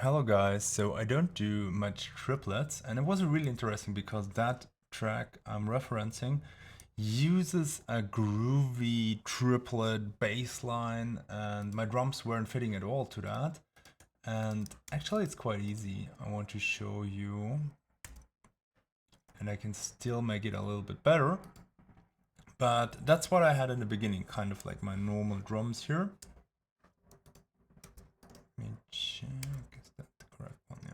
Hello guys, so I don't do much triplets, and it was really interesting because that track I'm referencing uses a groovy triplet bass line, and my drums weren't fitting at all to that. And actually it's quite easy. I want to show you, and I can still make it a little bit better, but that's what I had in the beginning, kind of like my normal drums here. Let me check, is that the correct one? Yeah.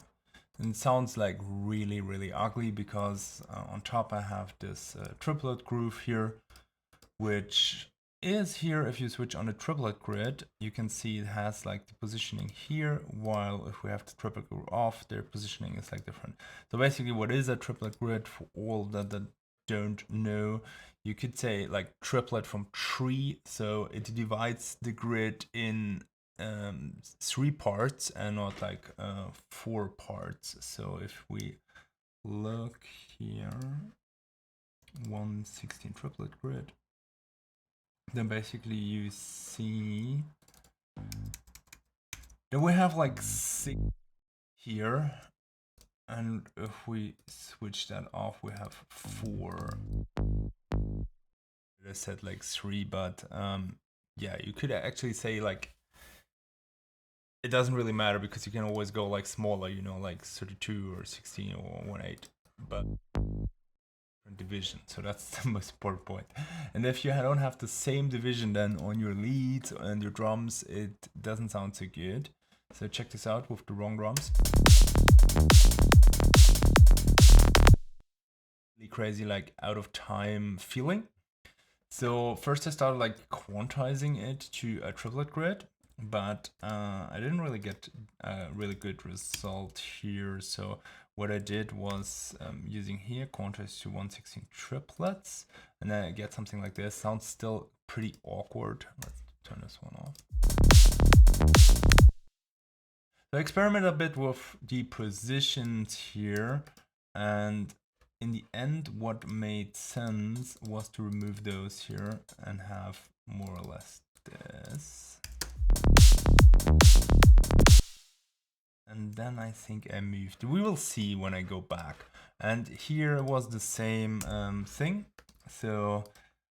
And it sounds like really ugly because on top I have this triplet groove here, which is here. If you switch on the triplet grid, you can see it has like the positioning here, while if we have the triplet grid off, their positioning is like different. So basically, what is a triplet grid for all that don't know? You could say like triplet from tree, so it divides the grid in 3 parts and not like 4 parts. So if we look here, 1/16 triplet grid, then basically you see that we have like 6 here, and if we switch that off, we have 4. I said like 3, but yeah, you could actually say like it doesn't really matter because you can always go like smaller, you know, like 32 or 16 or 1/8, but division. So that's the most important point. And if you don't have the same division then on your leads and your drums, it doesn't sound so good. So check this out with the wrong drums. Really crazy, like out of time feeling. So first I started like quantizing it to a triplet grid, but I didn't really get a really good result here. So what I did was using here quantize to 1/16 triplets, and then I get something like this. Sounds still pretty awkward. Let's turn this one off. So I experiment a bit with the positions here, and in the end, what made sense was to remove those here and have more or less this. And then I think I moved. We will see when I go back. And here was the same thing. So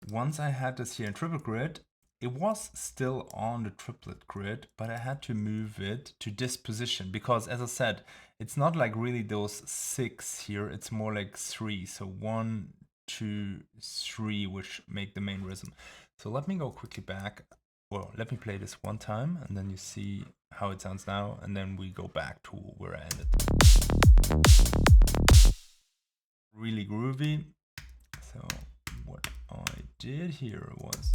once I had this here in triplet grid, it was still on the triplet grid, but I had to move it to this position because, as I said, it's not like really those 6 here, it's more like 3. So 1, 2, 3, which make the main rhythm. So let me go quickly back. Well, let me play this one time and then you see how it sounds now, and then we go back to where I ended. Really groovy. So what I did here was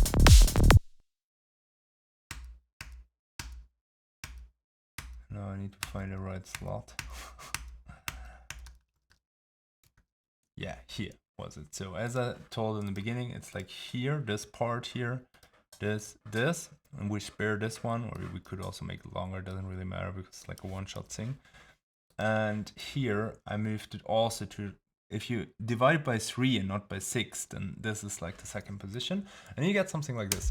now I need to find the right slot. Yeah, here was it. So as I told in the beginning, it's like here, this part here, this, and we spare this one, or we could also make it longer, doesn't really matter because it's like a one-shot thing. And here I moved it also to, if you divide by 3 and not by 6, then this is like the second position, and you get something like this.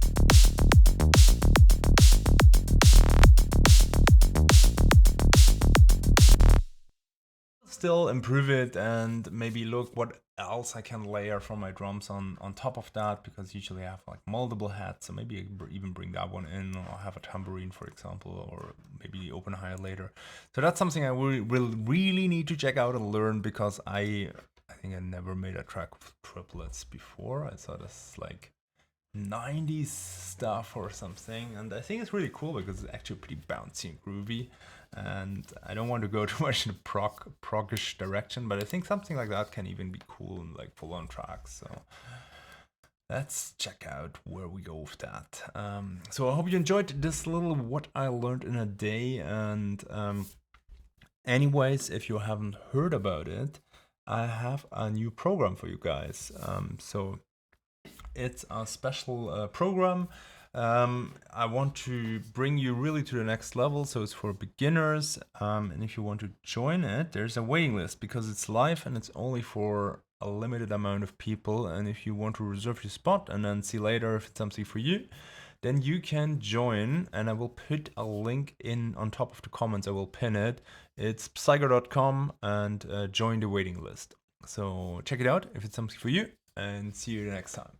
Still improve it and maybe look what else I can layer from my drums on top of that, because usually I have like multiple hats, so maybe even bring that one in, or have a tambourine for example, or maybe the open hi later. So that's something I will really need to check out and learn, because I think I never made a track with triplets before. I saw this like 90s stuff or something, and I think it's really cool because it's actually pretty bouncy and groovy, and I don't want to go too much in the proggish direction, but I think something like that can even be cool in like full-on tracks. So let's check out where we go with that. So I hope you enjoyed this little what I learned in a day, and anyways, if you haven't heard about it, I have a new program for you guys. So it's a special program. I want to bring you really to the next level, so it's for beginners. And if you want to join it, there's a waiting list because it's live and it's only for a limited amount of people. And if you want to reserve your spot and then see later if it's something for you, then you can join, and I will put a link in on top of the comments. I will pin it. It's psiger.com, and join the waiting list. So check it out if it's something for you, and see you next time.